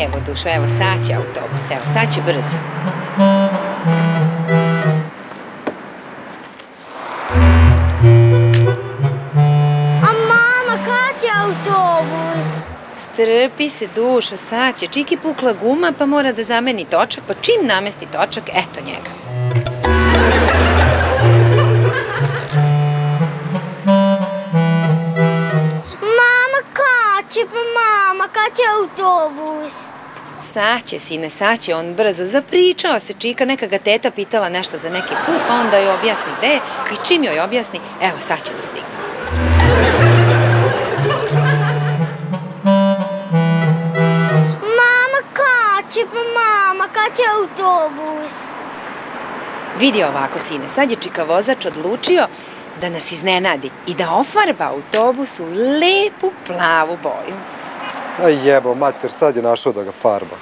Evo, Dušo, evo, sad će autobus, evo, sad će brzo. A mama, kad će autobus? Strpi se, Dušo, sad će. Čiki pukla guma, pa mora da zameni točak, pa čim namesti točak, eto njega. Mama, kad će autobus? Sad će, sine, sad će, on brzo. Zapričao se Čika, neka ga teta pitala nešto za neki put, pa onda joj objasni gde je i čim joj objasni, evo, sad će da stigne. Mama, kad će autobus? Vidi ovako, sine, sad je Čika vozač odlučio da nas iznenadi i da ofarba autobus u lepu plavu boju. Aj jebo, mater, sad je našao da ga farba.